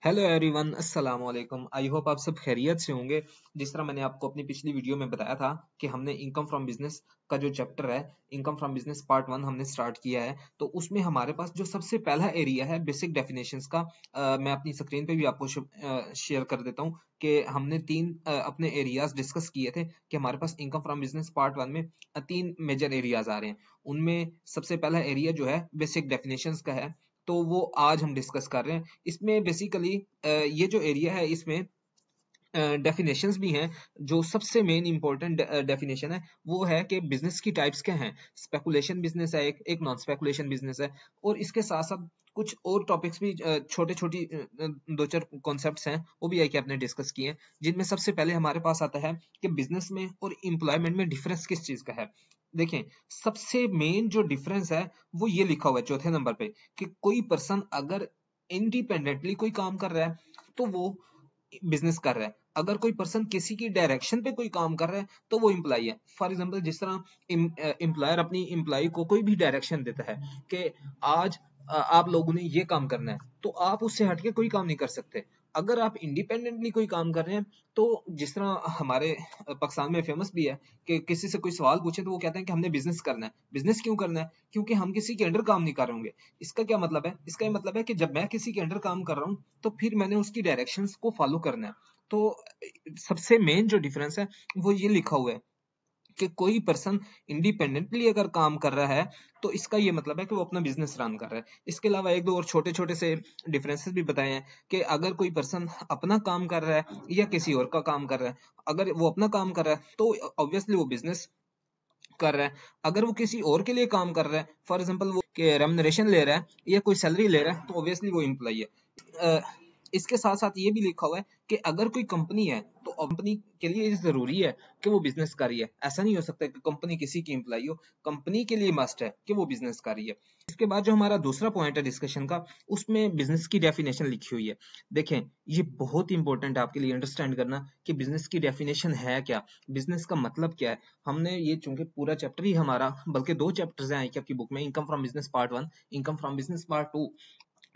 Hello everyone, अस्सलाम वालेकुम। I hope आप सब खैरियत से होंगे। जिस तरह मैंने आपको अपनी पिछली वीडियो में बताया था कि हमने इनकम फ्रॉम बिजनेस का जो चैप्टर है, इनकम फ्रॉम बिजनेस पार्ट 1 हमने स्टार्ट किया है। तो उसमें हमारे पास जो सबसे पहला एरिया है बेसिक डेफिनेशंस का, मैं अपनी स्क्रीन पे भी आपको शेयर कर देता हूँ कि हमने तीन अपने एरियाज डिस्कस किए थे कि हमारे पास इनकम फ्रॉम बिजनेस पार्ट 1 में तीन मेजर एरियाज आ रहे हैं। उनमें सबसे पहला एरिया जो है बेसिक डेफिनेशंस का है, तो वो आज हम डिस्कस कर रहे हैं। इसमें बेसिकली ये जो एरिया है इसमें डेफिनेशंस भी हैं। जो सबसे मेन इंपॉर्टेंट डेफिनेशन है वो है कि बिजनेस की टाइप्स क्या हैं। स्पेकुलेशन बिजनेस है, एक नॉन स्पेकुलेशन बिजनेस है, और इसके साथ साथ कुछ और टॉपिक्स भी, छोटे छोटी दो चार कॉन्सेप्ट्स हैं वो भी एक आपने डिस्कस किए हैं। जिनमें सबसे पहले हमारे पास आता है कि बिजनेस में और एम्प्लॉयमेंट में डिफरेंस किस चीज का है। देखें, सबसे मेन जो डिफरेंस है वो ये लिखा हुआ है चौथे नंबर पे कि कोई पर्सन अगर इंडिपेंडेंटली कोई काम कर रहा है तो वो बिजनेस कर रहा है। अगर कोई पर्सन किसी की डायरेक्शन पे कोई काम कर रहा है तो वो एम्प्लॉय है। फॉर एग्जांपल, जिस तरह एम्प्लॉयर अपनी एम्प्लॉय को कोई भी डायरेक्शन देता है कि आज आप लोगों ने ये काम करना है, तो आप उससे हटके कोई काम नहीं कर सकते। अगर आप इंडिपेंडेंटली कोई काम कर रहे हैं, तो जिस तरह हमारे पाकिस्तान में फेमस भी है कि किसी से कोई सवाल पूछे तो वो कहते हैं कि हमने बिजनेस करना है। बिजनेस क्यों करना है? क्योंकि हम किसी के अंडर काम नहीं कर रहे होंगे। इसका क्या मतलब है? इसका ये मतलब है कि जब मैं किसी के अंडर काम कर रहा हूँ तो फिर मैंने उसकी डायरेक्शंस को फॉलो करना है। तो सबसे मेन जो डिफरेंस है वो ये लिखा हुआ है कि कोई पर्सन इंडिपेंडेंटली अगर काम कर रहा है तो इसका ये मतलब है कि वो अपना बिजनेस रन कर रहा है। इसके अलावा एक दो और छोटे छोटे से डिफरेंसेस भी बताए हैं कि अगर कोई पर्सन अपना काम कर रहा है या किसी और का काम कर रहा है। अगर वो अपना काम कर रहा है तो ऑब्वियसली वो बिजनेस कर रहा है। अगर वो किसी और के लिए काम कर रहा है, फॉर एग्जाम्पल वो रेम्युनरेशन ले रहा है या कोई सैलरी ले रहा है, तो ऑब्वियसली वो एम्प्लॉय है। इसके साथ साथ ये भी लिखा हुआ है कि अगर कोई कंपनी है तो कंपनी के लिए जरूरी है कि वो बिजनेस कर रही है। ऐसा नहीं हो सकता कि कंपनी किसी की एम्प्लॉय हो। कंपनी के लिए मस्ट है कि वो बिजनेस कर रही है। इसके बाद जो हमारा दूसरा पॉइंट है डिस्कशन का, उसमें बिजनेस की डेफिनेशन लिखी हुई है। देखें, ये बहुत इंपॉर्टेंट है आपके लिए अंडरस्टैंड करना कि बिजनेस की डेफिनेशन है क्या, बिजनेस का मतलब क्या है। हमने ये चूंकि पूरा चैप्टर ही हमारा, बल्कि दो चैप्टर्स हैं आपकी बुक में, income from business part 1, income from business part 2,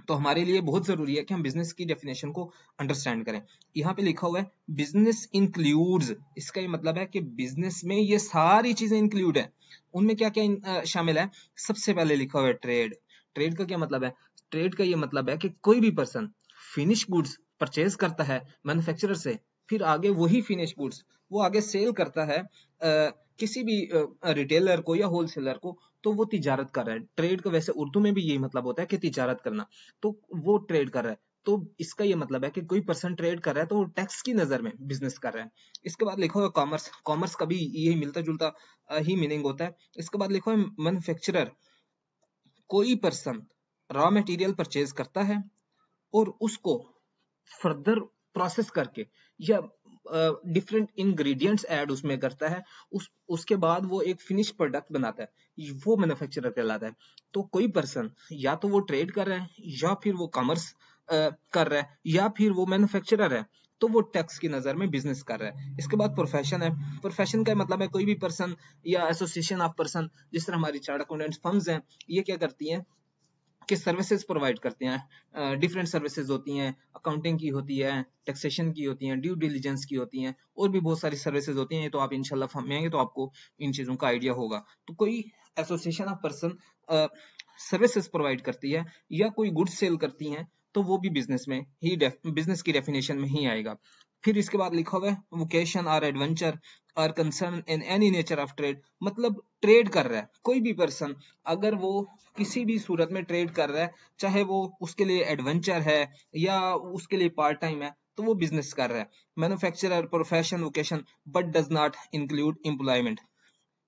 तो हमारे लिए बहुत जरूरी है कि हम बिजनेस की डेफिनेशन को अंडरस्टैंड करें। यहाँ पे लिखा हुआ है बिजनेस इंक्लूड्स। इसका ये मतलब है कि बिजनेस में ये सारी चीजें इंक्लूड है। उनमें क्या क्या शामिल है? सबसे पहले लिखा हुआ है ट्रेड। ट्रेड का क्या मतलब है? ट्रेड का ये मतलब है कि कोई भी पर्सन फिनिश गुड्स परचेज करता है मैन्युफैक्चरर से, फिर आगे वही फिनिश गुड्स वो आगे सेल करता है किसी भी रिटेलर को या होलसेलर को, तो वो तिजारत कर रहा है। ट्रेड का वैसे उर्दू में भी यही मतलब होता है कि तिजारत करना। तो वो ट्रेड कर रहा है। तो इसका ये मतलब है कि कोई पर्सन ट्रेड कर रहा है तो वो टैक्स की नजर में बिजनेस कर रहा है। इसके बाद लिखा हुआ कॉमर्स। कॉमर्स का भी यही मिलता जुलता ही मीनिंग होता है। इसके बाद लिखा हुआ है मैन्युफैक्चरर। कोई पर्सन रॉ मटेरियल परचेज करता है और उसको फर्दर प्रोसेस करके या डिफरेंट इंग्रेडिएंट्स ऐड उसमें करता है, उसके बाद वो एक फिनिश प्रोडक्ट बनाता है, वो मैन्युफैक्चरर कहलाता है। तो कोई पर्सन या तो वो ट्रेड कर रहा है, या फिर वो कॉमर्स कर रहा है, या फिर वो मैन्युफैक्चरर है, तो वो टैक्स की नजर में बिजनेस कर रहा है। इसके बाद प्रोफेशन है। प्रोफेशन का मतलब है कोई भी पर्सन या एसोसिएशन ऑफ पर्सन, जिस तरह हमारी चार्ट अकाउंटेंट फर्म्स हैं, ये क्या करती हैं कि सर्विसेज प्रोवाइड करते हैं। डिफरेंट सर्विसेज होती हैं, अकाउंटिंग की होती है, टैक्सेशन की होती हैं, ड्यू डिलीजेंस की होती हैं, और भी बहुत सारी सर्विसेज होती हैं। ये तो आप इंशाल्लाह फॉर्म में आएंगे तो आपको इन चीजों का आइडिया होगा। तो कोई association of person services provide करती है या कोई गुड्स सेल करती हैं, तो वो भी बिजनेस में ही बिजनेस की डेफिनेशन में ही आएगा। फिर इसके बाद लिखा हुआ है वोकेशन और एडवेंचर और concern in any nature of trade. मतलब ट्रेड कर रहा है कोई भी पर्सन, अगर वो किसी भी सूरत में ट्रेड कर रहा है, चाहे वो उसके लिए एडवेंचर है या उसके लिए पार्ट टाइम है, तो वो बिजनेस कर रहा है। Manufacturer profession vocation but does not include employment.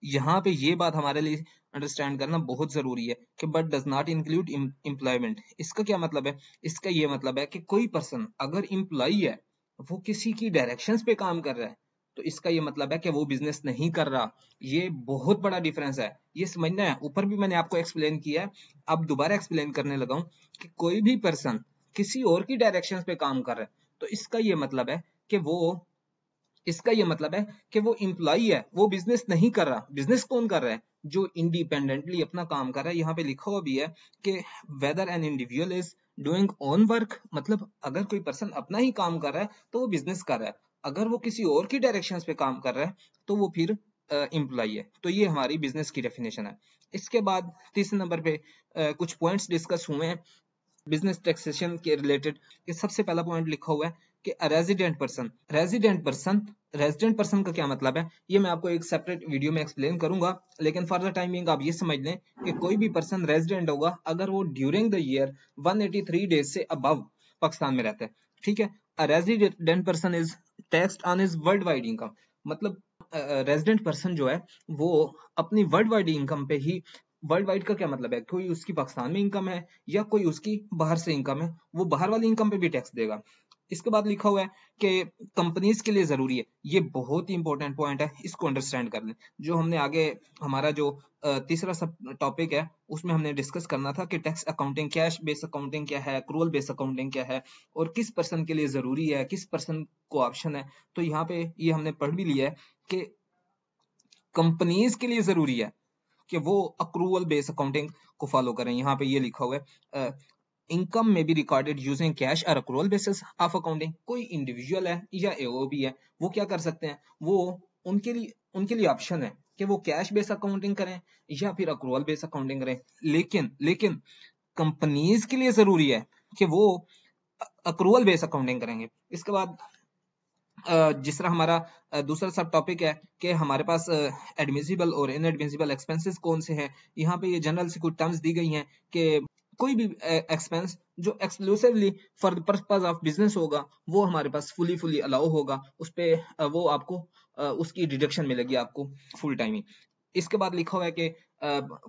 यहाँ पे ये बात हमारे लिए अंडरस्टैंड करना बहुत जरूरी है कि but does not include employment. इसका क्या मतलब है? इसका ये मतलब है कि कोई पर्सन अगर एम्प्लॉय है, वो किसी की डायरेक्शंस पे काम कर रहा है, तो इसका ये मतलब है कि वो बिजनेस नहीं कर रहा। ये बहुत बड़ा डिफरेंस है, ये समझना है। ऊपर भी मैंने आपको एक्सप्लेन किया है, अब दोबारा एक्सप्लेन करने लगा हूं कि कोई भी पर्सन किसी और की डायरेक्शंस पे काम कर रहा है, तो इसका ये मतलब है कि वो इसका ये मतलब है कि वो एम्प्लॉय है, वो बिजनेस नहीं कर रहा। बिजनेस कौन कर रहा है? जो इंडिपेंडेंटली अपना काम कर रहा है। यहाँ पे लिखा हुआ भी है कि whether an individual is doing own work मतलब अगर कोई पर्सन अपना ही काम कर रहा है तो वो बिजनेस कर रहा है, अगर वो किसी और की डायरेक्शंस पे काम कर रहा है तो वो फिर एम्प्लॉय है। तो ये हमारी बिजनेस की डेफिनेशन है। इसके बाद तीसरे नंबर पे कुछ पॉइंट्स डिस्कस हुए हैं बिजनेस टैक्सेशन के रिलेटेड। कि सबसे पहला पॉइंट लिखा हुआ है कि रेजिडेंट पर्सन का क्या मतलब है, ये मैं आपको एक सेपरेट वीडियो में एक्सप्लेन करूंगा, लेकिन फॉर द टाइमिंग आप ये समझ लें कि कोई भी पर्सन रेजिडेंट होगा अगर वो ड्यूरिंग द ईयर 183 डेज से अबव पाकिस्तान में रहता है। ठीक है, a resident person is taxed on his world wide income. मतलब रेजिडेंट पर्सन जो है वो अपनी वर्ल्ड वाइड इनकम पे ही, वर्ल्ड वाइड का क्या मतलब है, कोई उसकी पाकिस्तान में इनकम है या कोई उसकी बाहर से इनकम है, वो बाहर वाली इनकम पे भी टैक्स देगा। इसके बाद लिखा हुआ है कि कंपनीज के लिए जरूरी है, ये बहुत ही इंपॉर्टेंट पॉइंट है, इसको अंडरस्टैंड कर लें। जो हमने आगे हमारा जो तीसरा सब टॉपिक है उसमें हमने डिस्कस करना था कि tax accounting, cash base accounting क्या है, एक्रूअल बेस अकाउंटिंग क्या है, और किस पर्सन के लिए जरूरी है, किस पर्सन को ऑप्शन है। तो यहाँ पे ये हमने पढ़ भी लिया है कि कंपनीज के लिए जरूरी है कि वो अक्रूवल बेस अकाउंटिंग को फॉलो करें। यहाँ पे ये लिखा हुआ है इनकम में बी रिकॉर्डेड यूजिंग कैश और अक्रूवल बेसिस ऑफ अकाउंटिंग। कोई इंडिविजुअल है या एओबी है, वो क्या कर सकते हैं, वो उनके लिए ऑप्शन है कि वो कैश बेस अकाउंटिंग करें या फिर अक्रूवल बेस अकाउंटिंग करें। लेकिन कंपनीज के लिए जरूरी है कि वो अक्रूवल बेस अकाउंटिंग करेंगे। इसके बाद जिस तरह हमारा दूसरा सब टॉपिक है कि हमारे पास एडमिसिबल और इनएडमिसिबल एक्सपेंसेस कौन से हैं। यहाँ पे ये जनरल से कुछ टर्म्स दी गई हैं कि कोई भी एक्सपेंस जो exclusively for the purpose of business होगा वो हमारे पास फुली अलाउ होगा, उस पे वो आपको उसकी डिडक्शन मिलेगी आपको फुल टाइम ही। इसके बाद लिखा हुआ है कि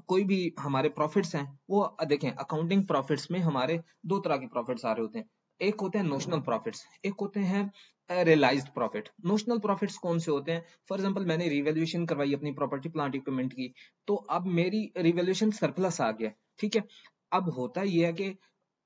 कोई भी हमारे प्रॉफिट्स हैं वो देखें, अकाउंटिंग प्रॉफिट्स में हमारे दो तरह के प्रॉफिट्स आ रहे होते हैं। एक होते हैं नोशनल प्रॉफिट्स, एक होते हैं रियलाइज्ड प्रॉफिट। नोशनल प्रॉफिट्स कौन से होते हैं, फॉर एग्जांपल मैंने रिवैल्यूएशन करवाई अपनी प्रॉपर्टी प्लांट इक्विपमेंट की, तो अब मेरी रिवैल्यूएशन सरप्लस आ गया। ठीक है, अब होता ये है कि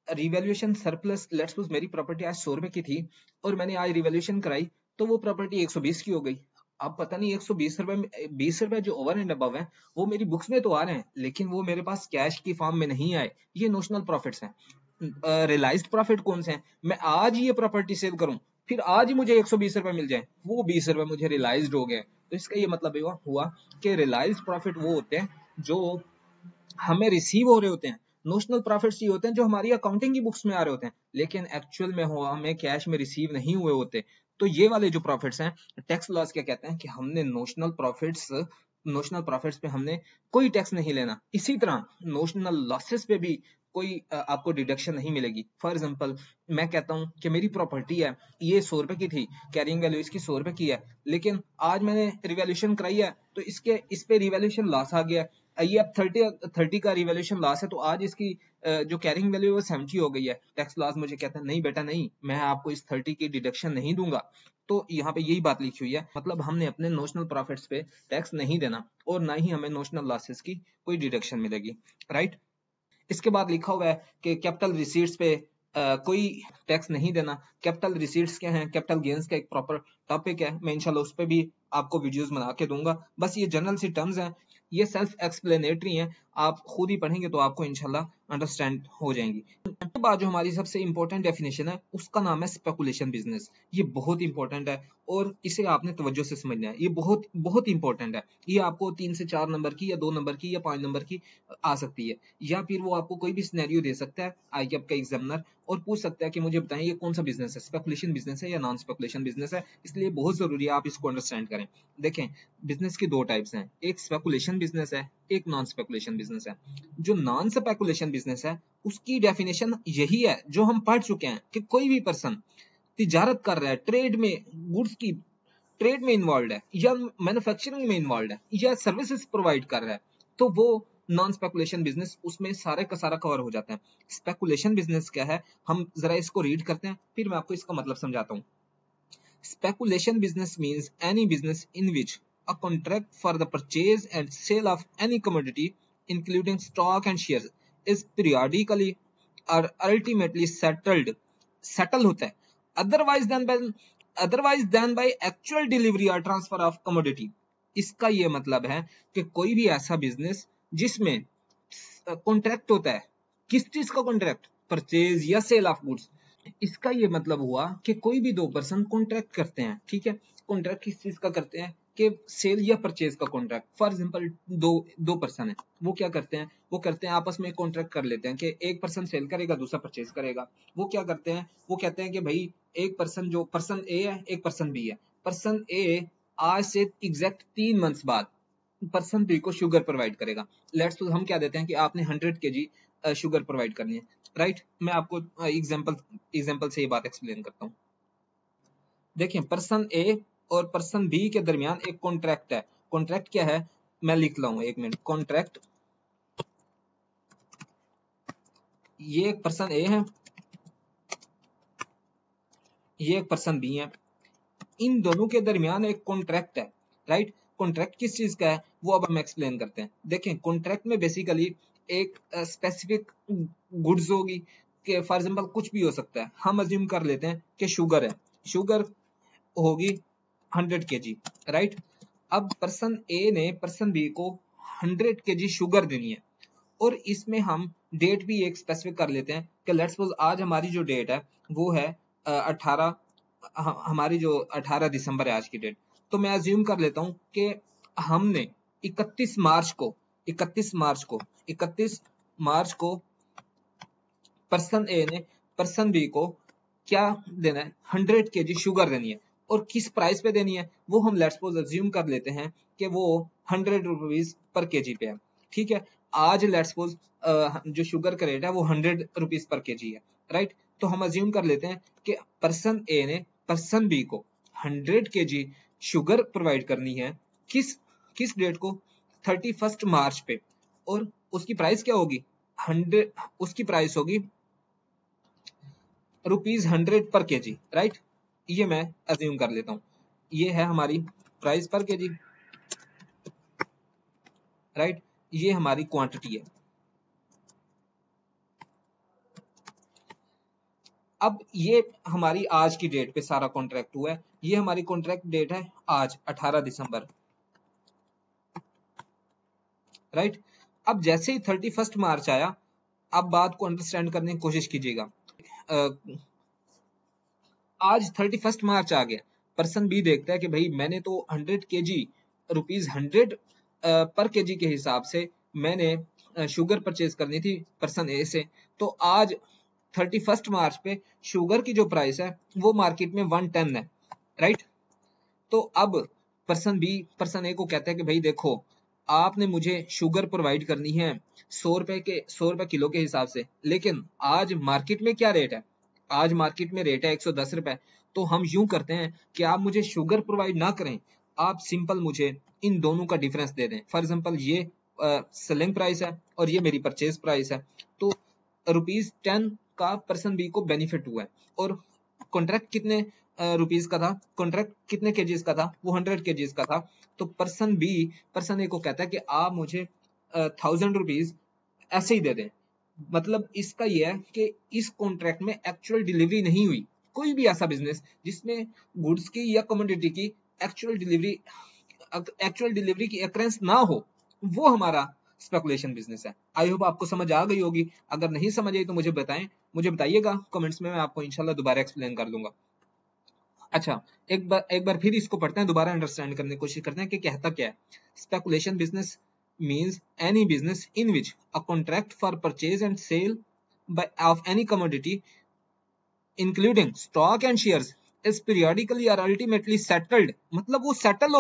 रिवैल्यूएशन सरप्लस, लेट्स सपोज मेरी प्रॉपर्टी आज 100 रुपए की थी और मैंने आज रिवैल्यूएशन कराई तो वो प्रॉपर्टी 120 की हो गई। अब पता नहीं 120 रुपए में 20 रुपए जो ओवर एंड अबव है वो मेरी बुक्स में तो आ रहे हैं लेकिन वो मेरे पास कैश की फॉर्म में नहीं आए, ये नोशनल प्रॉफिट्स हैं। रियलाइज्ड प्रॉफिट कौन से हैं, मैं आज ये प्रॉपर्टी सेल करूं फिर आज ही मुझे 120 रुपए मिल जाए, वो 20 रुपए मुझे रियलाइज्ड हो गए। तो इसका ये मतलब हुआ कि रियलाइज्ड प्रॉफिट वो होते हैं जो हमें रिसीव हो रहे होते हैं। नोशनल प्रॉफिट्स ये होते हैं जो हमारी अकाउंटिंग की बुक्स में आ रहे होते हैं लेकिन एक्चुअल में हो हमें कैश में रिसीव नहीं हुए होते। तो ये वाले जो प्रॉफिट्स हैं, टैक्स लॉज क्या कहते हैं कि हमने नोशनल प्रॉफिट्स पे हमने कोई टैक्स नहीं लेना। इसी तरह नोशनल लॉसेस पे भी कोई आपको डिडक्शन नहीं मिलेगी। फॉर एग्जांपल मैं कहता हूं कि मेरी प्रॉपर्टी है ये 100 रुपए की थी, कैरिंग वैल्यू इसकी 100 रुपए की है, लेकिन आज मैंने रिवैल्यूएशन कराई है तो इस पे रिवैल्यूएशन लॉस आ गया। ये अब 30 का रिवैल्यूएशन लॉस है तो आज इसकी जो कैरिंग वैल्यू है वो 70 हो गई है। टैक्स लॉस मुझे कहता है नहीं बेटा नहीं, मैं आपको इस 30 की डिडक्शन नहीं दूंगा। तो यहाँ पे यही बात लिखी हुई है, मतलब हमने अपने नोशनल प्रॉफिट्स पे टैक्स नहीं देना और ना ही हमें नोशनल लॉसेस की कोई डिडक्शन मिलेगी, राइट। इसके बाद लिखा हुआ है कि कैपिटल रिसीट्स पे कोई टैक्स नहीं देना। कैपिटल रिसीट्स क्या हैं, कैपिटल गेन्स का एक प्रॉपर टॉपिक है, मैं इंशाल्लाह उस पर भी आपको वीडियोस बना के दूंगा। बस ये जनरल सी टर्म्स हैं, ये सेल्फ एक्सप्लेनेटरी हैं, आप खुद ही पढ़ेंगे तो आपको इंशाल्लाह अंडरस्टैंड हो जाएंगी। उसके बाद जो हमारी सबसे इंपॉर्टेंट डेफिनेशन है उसका नाम है स्पेकुलेशन बिजनेस। ये बहुत इंपॉर्टेंट है और इसे आपने तवज्जो से समझना है, ये बहुत बहुत इंपॉर्टेंट है। ये आपको 3 से 4 नंबर की या 2 नंबर की या 5 नंबर की आ सकती है, या फिर वो आपको कोई भी सिनेरियो दे सकता है आईएएफ का एग्जामिनर और पूछ सकता है कि मुझे बताएं ये कौन सा बिजनेस है, स्पेकुलेशन बिजनेस है या नॉन स्पेकुलेशन बिजनेस है। इसलिए बहुत जरूरी है आप इसको अंडरस्टैंड करें। देखें, बिजनेस की दो टाइप्स हैं, एक स्पेकुलेशन बिजनेस है, एक नॉन स्पेकुलेशन बिजनेस है। जो नॉन स्पेकुलेशन बिजनेस है उसकी डेफिनेशन यही है जो हम पढ़ चुके हैं कि कोई भी पर्सन तिजारत कर रहा है, ट्रेड में गुड्स की ट्रेड में इन्वॉल्व है या मैन्युफैक्चरिंग में इन्वॉल्व है या सर्विसेज प्रोवाइड कर रहा है तो वो नॉन स्पेकुलेशन बिजनेस उसमें सारे का सारा कवर हो जाता है। स्पेकुलेशन बिजनेस क्या है, हम जरा इसको रीड करते हैं फिर मैं आपको इसका मतलब समझाता हूँ। Speculation business means any business in which a contract for the purchase and sale of any commodity including stock and shares is periodically or ultimately settle होता है otherwise than by actual delivery or transfer of commodity। इसका ये मतलब है कि कोई भी ऐसा बिजनेस जिसमें कॉन्ट्रैक्ट होता है, किस चीज का कॉन्ट्रैक्ट, परचेज या सेल ऑफ गुड्स। इसका ये मतलब हुआ कि कोई भी दो पर्सन कॉन्ट्रैक्ट करते हैं, ठीक है। कॉन्ट्रैक्ट किस चीज का करते हैं कि सेल या परचेज का कॉन्ट्रैक्ट। फॉर एग्जांपल दो पर्सन है, वो क्या करते हैं, वो करते हैं आपस में कॉन्ट्रैक्ट कर लेते हैं कि एक पर्सन सेल करेगा, दूसरा परचेज करेगा। वो क्या करते हैं, वो कहते हैं कि भाई एक पर्सन, जो पर्सन ए है, एक पर्सन बी है। पर्सन ए आज से एग्जैक्ट 3 मंथ्स बाद पर्सन बी को शुगर प्रोवाइड करेगा। लेट्स हम क्या देते हैं कि आपने 100 kg शुगर प्रोवाइड करनी है, राइट। मैं आपको एग्जांपल से ये बात एक्सप्लेन करता हूँ। देखिए, पर्सन ए और पर्सन बी के दरमियान एक कॉन्ट्रैक्ट है। कॉन्ट्रैक्ट क्या है, मैं लिख लाऊंगा, एक मिनट। कॉन्ट्रैक्ट, ये एक पर्सन ए है, ये एक पर्सन बी है, इन दोनों के दरमियान एक कॉन्ट्रैक्ट है, राइट। कॉन्ट्रैक्ट किस चीज का है वो अब हम एक्सप्लेन करते हैं। देखें, कॉन्ट्रैक्ट में बेसिकली एक स्पेसिफिक गुड्स होगी, कि फॉर एग्जांपल कुछ भी हो सकता है। हम अज्यूम कर लेते हैं कि शुगर है, शुगर होगी 100 kg, राइट। अब पर्सन ए ने पर्सन बी को 100 kg शुगर देनी है, और इसमें हम डेट भी एक स्पेसिफिक कर लेते हैं कि लेट्स सपोज आज हमारी जो डेट है वो है 18, हमारी जो 18 दिसंबर है आज की डेट। तो मैं अज्यूम कर लेता हूं कि हमने 31 मार्च को पर्सन ए ने पर्सन बी को क्या देना है, 100 kg शुगर देनी है। और किस प्राइस पे देनी है वो हम लेट्स सपोज अज्यूम कर लेते हैं कि वो 100 रुपीज पर केजी पे है, ठीक है। आज लेट्स सपोज जो शुगर का रेट है वो 100 रुपीज पर केजी है, राइट। तो हम अज्यूम कर लेते हैं कि पर्सन ए ने पर्सन बी को 100 kg शुगर प्रोवाइड करनी है, किस किस डेट को, 31 मार्च पे। और उसकी प्राइस क्या होगी, 100, उसकी प्राइस होगी ₹100 पर केजी, राइट। ये मैं अज्यूम कर लेता हूं, ये है हमारी प्राइस पर केजी, राइट। ये हमारी क्वांटिटी है। अब ये हमारी आज की डेट पे सारा कॉन्ट्रैक्ट हुआ है। ये हमारी कॉन्ट्रैक्ट डेट है आज 18 दिसंबर, राइट। अब जैसे ही 31 मार्च आया, अब बात को अंडरस्टैंड करने की कोशिश कीजिएगा। आज 31 मार्च आ गया, पर्सन बी देखता है कि भाई मैंने तो 100 kg ₹100 पर केजी के हिसाब से मैंने शुगर परचेज करनी थी पर्सन ए से। तो आज 31 मार्च पे शुगर की जो प्राइस है वो मार्केट में 110 है, राइट। तो अब पर्सन बी पर्सन ए को कहता है कि भाई देखो, आपने मुझे शुगर प्रोवाइड करनी है 100 रुपए किलो के हिसाब से, लेकिन आज मार्केट में क्या रेट है, आज मार्केट में रेट है 110 रुपए। तो हम यूं करते हैं कि आप मुझे शुगर प्रोवाइड ना करें, आप सिंपल मुझे इन दोनों का डिफरेंस दे दें। फॉर एग्जांपल ये सेलिंग प्राइस है और ये मेरी परचेज प्राइस है, तो ₹10 का पर्सन बी को बेनिफिट हुआ है। और कॉन्ट्रैक्ट कितने रुपीज का था, कॉन्ट्रैक्ट कितने केजीज का था, वो 100 केजीज का था। तो पर्सन बी पर्सन ए को कहता है कि आप मुझे 1000 रुपीज ऐसे ही दे दें। मतलब इसका यह है कि इस कॉन्ट्रैक्ट में एक्चुअल डिलीवरी नहीं हुई। कोई भी ऐसा बिजनेस जिसमें गुड्स की या कमोडिटी की एक्चुअल डिलीवरी की अक्रेंस ना हो, वो हमारा स्पेकुलेशन बिजनेस है। आई होप आपको समझ आ गई होगी। अगर नहीं समझ आई तो मुझे बताइएगा कमेंट्स में, मैं आपको इंशाल्लाह दोबारा एक्सप्लेन कर दूंगा। अच्छा, एक बार फिर इसको पढ़ते हैं, दोबारा अंडरस्टैंड करने की कोशिश करते हैं कि कहता क्या है। Speculation business means any business in which a contract for purchase and sale of any commodity including stock and shares is periodically or ultimately settled। मतलब वो सेटल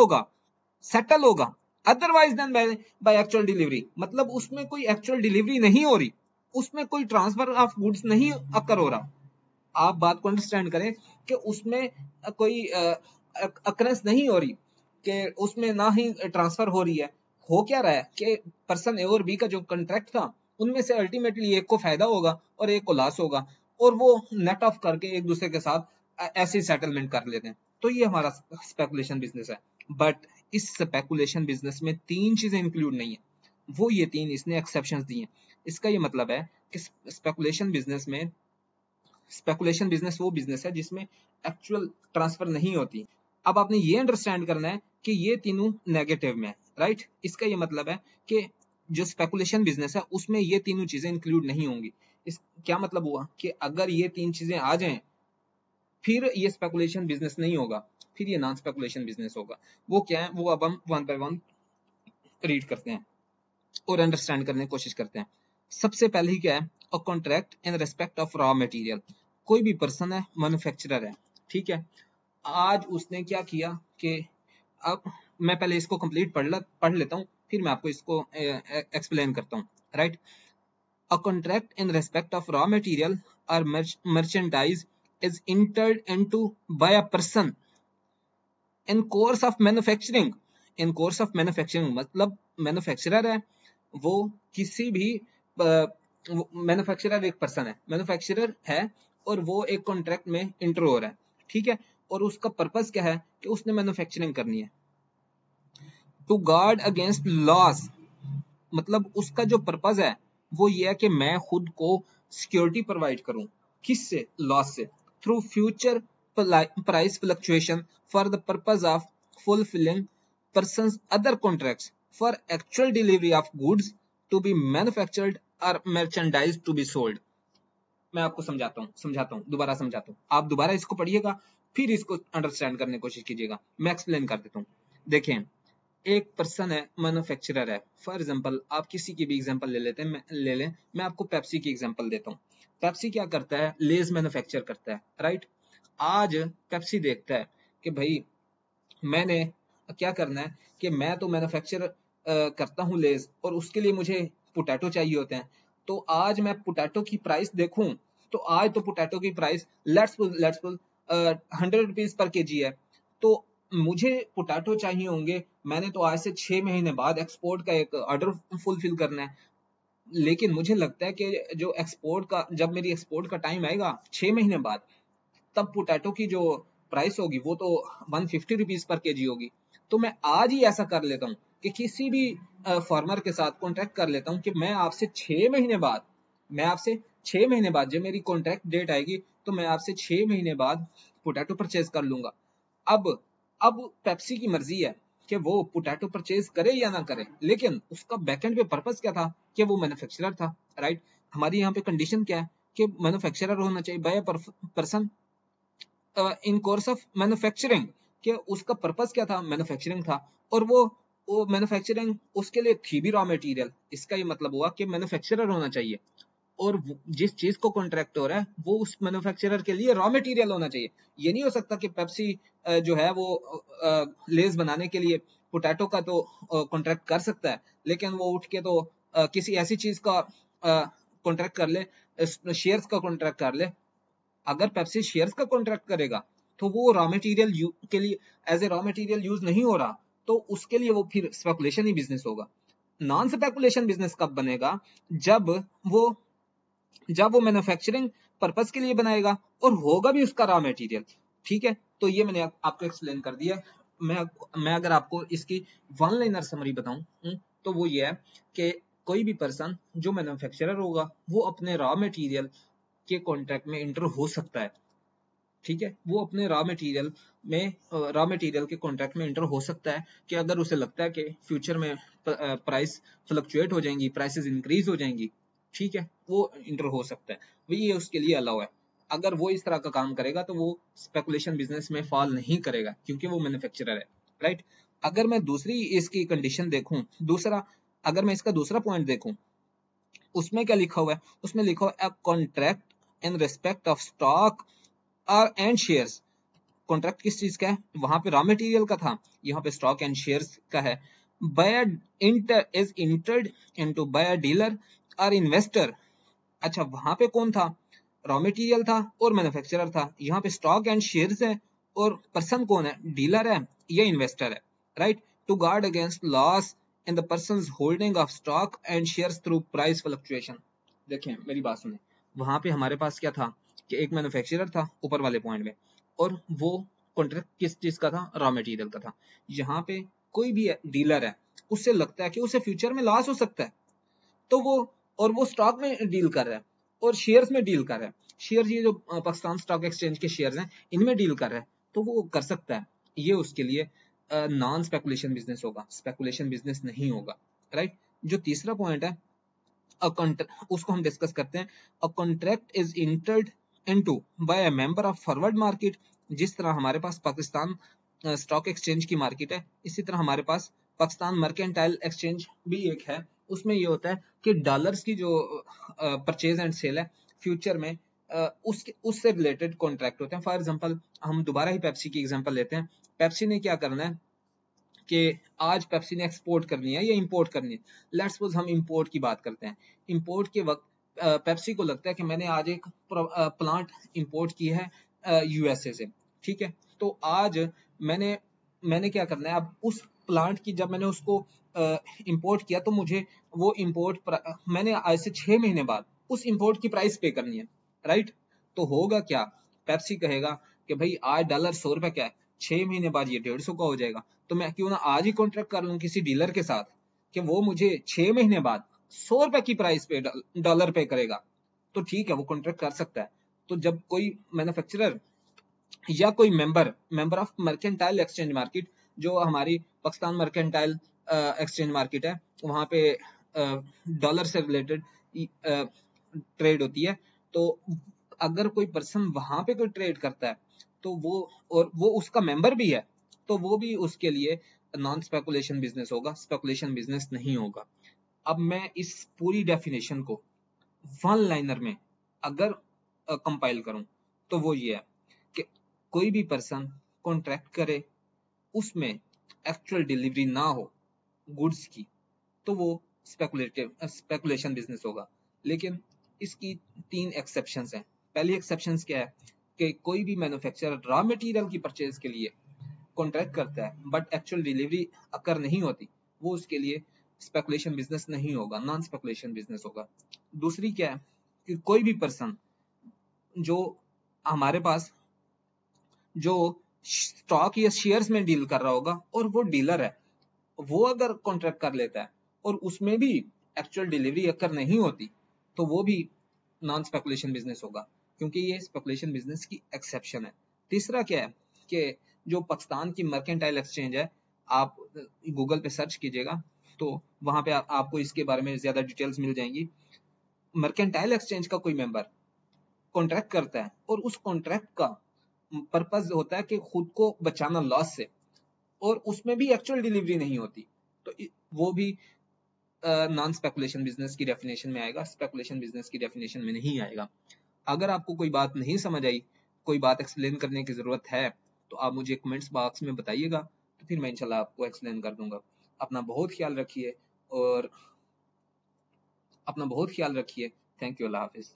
होगा otherwise then by actual delivery. मतलब उसमें कोई actual delivery नहीं हो रही, उसमें कोई ट्रांसफर ऑफ गुड्स नहीं अकर हो रहा। आप बात को अंडरस्टैंड करें कि उसमें कोई अकरेंस नहीं हो रही, कि उसमें ना ही ट्रांसफर हो रही है। हो क्या रहा है कि पर्सन ए और बी का जो कॉन्ट्रैक्ट था उनमें से अल्टीमेटली एक को फायदा होगा और एक को लॉस होगा, और वो नेट ऑफ करके एक दूसरे के साथ ऐसे सेटलमेंट कर लेते हैं। तो ये हमारा स्पेकुलेशन बिजनेस है। बट इस स्पेकुलेशन बिजनेस में 3 चीजें इंक्लूड नहीं है, वो ये 3 इसने एक्सेप्शंस दी हैं। इसका ये मतलब है कि स्पेकुलेशन बिजनेस वो बिजनेस है जिसमें एक्चुअल ट्रांसफर नहीं होती। अब आपने ये अंडरस्टैंड करना है कि ये तीनों नेगेटिव में है, राइट। इसका ये मतलब है कि जो स्पेकुलेशन बिजनेस है उसमें ये तीनों चीजें इंक्लूड नहीं होंगी। इस क्या मतलब हुआ कि अगर ये तीन चीजें आ जाएं फिर ये स्पेकुलेशन बिजनेस नहीं होगा, फिर ये नॉन स्पेकुलेशन बिजनेस होगा। वो क्या है, वो अब हम वन बाय वन रीड करते हैं और अंडरस्टैंड करने की कोशिश करते हैं। सबसे पहले ही क्या है, a contract in respect of raw material. कोई भी पर्सन है, मैन्युफैक्चरर है, ठीक है, आज उसने क्या किया कि अब मैं पहले इसको कंप्लीट पढ़ लेता हूँ, फिर मैं आपको इसको एक्सप्लेन करता हूँ, right. A contract in respect of raw material और merchandise is entered into by a person in course of manufacturing। in course of manufacturing मतलब मैन्युफैक्चरर है, वो किसी भी मैन्युफैक्चरर एक पर्सन है, मैन्युफैक्चरर है और वो एक कॉन्ट्रैक्ट में इंटर हो रहा है, ठीक है, और उसका पर्पस क्या है कि उसने मैन्युफैक्चरिंग करनी है। टू गार्ड अगेंस्ट लॉस मतलब उसका जो पर्पस है वो ये है कि मैं खुद को सिक्योरिटी प्रोवाइड करूं, किससे, लॉस से, through future price fluctuation for the purpose of fulfilling persons other contracts for actual delivery of goods to be manufactured और मर्चेंडाइज टू बी सोल्ड। मैं आपको समझाता हूँ, दोबारा समझाता हूँ, आप दोबारा इसको पढ़िएगा, फिर इसको अंडरस्टैंड करने की कोशिश कीजिएगा। मैं एक्सप्लेन कर देता हूँ। देखें, एक पर्सन है, मैन्युफैक्चरर है, फॉर एग्जांपल आप किसी की भी एग्जांपल ले लेते हैं, ले लें, मैं आपको पेप्सी की एग्जांपल देता हूँ। पेप्सी क्या करता है, लेज मैन्युफैक्चर करता है, राइट। आज पेप्सी देखता है कि भाई मैंने क्या करना है कि मैं तो मैन्युफैक्चर करता हूँ लेज, और उसके लिए मुझे पोटैटो चाहिए होते हैं, तो आज मैं पोटैटो की प्राइस देखूं तो आज तो पोटैटो की price let's pull 100 rupees per KG है, तो मुझे पोटैटो चाहिए होंगे, मैंने तो आज से 6 महीने बाद एक्सपोर्ट का एक ऑर्डर फुलफिल करना है, लेकिन मुझे लगता है कि जो एक्सपोर्ट का, जब मेरी एक्सपोर्ट का टाइम आएगा 6 महीने बाद, तब पोटैटो की जो प्राइस होगी वो तो 150 रुपीज पर केजी होगी। तो मैं आज ही ऐसा कर लेता हूँ कि किसी भी फार्मर के साथ कॉन्ट्रैक्ट कर लेता हूँ कि मैं आपसे 6 महीने बाद, जब मेरी कॉन्ट्रैक्ट डेट आएगी तो मैं आपसे 6 महीने बाद पोटैटो परचेज कर लूंगा। अब अब पेप्सी की मर्जी है कि वो पोटैटो परचेज करे या ना करे, लेकिन उसका बैकएंड पे पर्पस क्या था कि वो मैन्युफैक्चरर था, राइट। हमारी यहाँ पे कंडीशन क्या है कि मैन्युफैक्चरर होना चाहिए by person in course of manufacturing, कि उसका पर्पस क्या था, मैन्युफैक्चरिंग था, और वो मैन्युफैक्चरिंग उसके लिए थी भी रॉ मटेरियल। इसका ये मतलब हुआ कि मैन्युफैक्चरर होना चाहिए, और जिस चीज को कॉन्ट्रैक्ट हो रहा है वो उस मैन्युफैक्चरर के लिए रॉ मटेरियल होना चाहिए। ये नहीं हो सकता कि पेप्सी जो है वो लेज बनाने के लिए पोटैटो का तो कॉन्ट्रैक्ट कर सकता है, लेकिन वो उठ के तो किसी ऐसी चीज का कॉन्ट्रैक्ट कर ले, शेयर्स का कॉन्ट्रैक्ट कर ले। अगर पेप्सी शेयर्स का कॉन्ट्रैक्ट करेगा तो वो रॉ मटेरियल के लिए as a raw material use नहीं हो रहा, तो उसके लिए वो फिर स्पेकुलेशन ही बिजनेस होगा। नॉन स्पेकुलेशन बिजनेस कब बनेगा, जब वो मैन्युफैक्चरिंग पर्पस के लिए बनाएगा और होगा भी उसका रॉ मटेरियल, ठीक है। तो ये मैंने आपको एक्सप्लेन कर दिया। मैं अगर आपको इसकी वन लाइनर समरी बताऊं तो वो ये है कि कोई भी पर्सन जो मैन्युफैक्चरर होगा वो अपने रॉ मटेरियल के कॉन्ट्रैक्ट में इंटर हो सकता है, ठीक है, वो अपने रॉ मटेरियल के कॉन्ट्रैक्ट में इंटर हो सकता है कि अगर उसे लगता है कि फ्यूचर में प्राइस फ्लक्चुएट हो जाएंगी, प्राइसेस इंक्रीज हो जाएंगी, ठीक है, वो इंटर हो सकता है, वही ये उसके लिए अलाउ है। अगर वो इस तरह का काम करेगा तो वो स्पेकुलेशन बिजनेस में फॉल नहीं करेगा क्योंकि वो मैन्युफैक्चरर है, राइट। अगर मैं दूसरी इसकी कंडीशन देखूं, अगर मैं इसका दूसरा पॉइंट देखूं, उसमें क्या लिखा हुआ है, उसमें लिखा हुआ है contract in respect of stock और एंड शेयर्स। कॉन्ट्रैक्ट किस चीज का है, वहां पे रॉ मटेरियल का था, यहाँ पे स्टॉक एंड शेयर्स का है। Buy is entered into by dealer और इन्वेस्टर। अच्छा, वहां पे कौन था, रॉ मटेरियल था और मैन्युफैक्चरर था, यहाँ पे स्टॉक एंड शेयर्स है, और पर्सन कौन है, डीलर है या इन्वेस्टर है, right. To guard against loss in the persons holding of stock and shares through price fluctuation. देखें मेरी बात सुने, वहां पे हमारे पास क्या था कि एक मैन्युफैक्चरर था ऊपर वाले पॉइंट में, और वो कॉन्ट्रैक्ट किस चीज का था, रॉ मटेरियल का था। यहाँ पे कोई भी डीलर है, उससे लगता है कि उसे फ्यूचर में लॉस हो सकता है, तो वो स्टॉक में डील कर रहा है और शेयर्स में डील कर रहा है, शेयर ये जो पाकिस्तान स्टॉक एक्सचेंज के शेयर्स हैं इनमें डील कर रहा है, तो वो कर सकता है, ये उसके लिए नॉन स्पेकुलेशन बिजनेस होगा, स्पेकुलेशन बिजनेस नहीं होगा, राइट। जो तीसरा पॉइंट है उसको हम डिस्कस करते हैं। A contract is entered into bye a member of forward market. जिस तरह हमारे पास पाकिस्तान स्टॉक एक्सचेंज की मार्केट है, इसी तरह हमारे पास पाकिस्तान मर्केंटाइल एक्सचेंज भी एक है। उसमें ये होता है कि डॉलर्स की जो परचेज एंड सेल है फ्यूचर में, उससे रिलेटेड कॉन्ट्रैक्ट होते हैं। फॉर एग्जांपल हम दोबारा ही पेप्सी की एग्जांपल लेते हैं। पेप्सी ने क्या करना है कि आज पेप्सी ने एक्सपोर्ट करनी है या इंपोर्ट करनी है। लेट्स सपोज हम इंपोर्ट की बात करते हैं। इंपोर्ट के वक्त पेप्सी को लगता है कि मैंने आज एक प्लांट इंपोर्ट की है यूएसए से, ठीक है। तो आज मैंने मैंने क्या करना है, अब उस प्लांट की जब मैंने उसको इंपोर्ट किया तो मुझे वो इंपोर्ट मैंने आज से 6 महीने बाद उस इंपोर्ट की प्राइस पे करनी है, राइट। तो होगा क्या, पेप्सी कहेगा कि भाई आज डॉलर 100 रुपए क्या है, 6 महीने बाद ये 150 का हो जाएगा। तो मैं क्यों ना आज ही कॉन्ट्रैक्ट कर लूं किसी डीलर के साथ कि वो मुझे 6 महीने बाद 100 रुपए की प्राइस पे डॉलर पे करेगा। तो ठीक है, वो कॉन्ट्रैक्ट कर सकता है। तो जब कोई मैन्युफैक्चरर या कोई member of mercantile exchange market, जो हमारी पाकिस्तान मर्केंटाइल एक्सचेंज मार्केट है, वहां पे डॉलर से रिलेटेड ट्रेड होती है। तो अगर कोई पर्सन वहां पे कोई ट्रेड करता है तो वो उसका मेंबर भी है, तो वो भी उसके लिए नॉन स्पेकुलेशन बिजनेस होगा, स्पेकुलेशन बिजनेस नहीं होगा। अब मैं इस पूरी डेफिनेशन को वन लाइनर में अगर कंपाइल करूं तो वो ये है कि कोई भी पर्सन कॉन्ट्रैक्ट करे, उसमें एक्चुअल डिलीवरी ना हो गुड्स की, तो वो स्पेकुलेशन बिजनेस होगा। लेकिन इसकी 3 एक्सेप्शंस हैं। पहली एक्सेप्शंस क्या है कि कोई भी मैन्युफैक्चरर रॉ मटेरियल की परचेज के लिए कॉन्ट्रैक्ट करता है बट एक्चुअल डिलीवरी अकर नहीं होती, वो उसके लिए स्पेकुलेशन बिजनेस नहीं होगा, नॉन स्पेकुलेशन बिजनेस होगा। दूसरी क्या है कि कोई भी पर्सन जो हमारे पास जो स्टॉक या शेयर्स में डील कर रहा होगा और वो डीलर है, वो अगर कॉन्ट्रैक्ट कर लेता है और उसमें भी एक्चुअल डिलीवरी अकर नहीं होती, तो वो भी नॉन स्पेकुलेशन बिजनेस होगा, क्योंकि ये स्पेकुलेशन बिजनेस की एक्सेप्शन है। तीसरा क्या है कि जो पाकिस्तान की मर्केंटाइल एक्सचेंज है, आप गूगल पे सर्च कीजिएगा तो वहां पे आपको इसके बारे में ज्यादा डिटेल्स मिल जाएंगी। मर्केंटाइल एक्सचेंज का कोई मेंबर कॉन्ट्रैक्ट करता है और उस कॉन्ट्रैक्ट का पर्पज होता है कि खुद को बचाना लॉस से, और उसमें भी एक्चुअल डिलीवरी नहीं होती, तो वो भी नॉन स्पेकुलेशन बिजनेस की डेफिनेशन में आएगा, स्पेकुलेशन बिजनेस की डेफिनेशन में नहीं आएगा। अगर आपको कोई बात नहीं समझ आई, कोई बात एक्सप्लेन करने की जरूरत है, तो आप मुझे कमेंट्स बॉक्स में बताइएगा, तो फिर मैं इंशाल्लाह आपको एक्सप्लेन कर दूंगा। अपना बहुत ख्याल रखिए और थैंक यू, अल्लाह हाफिज।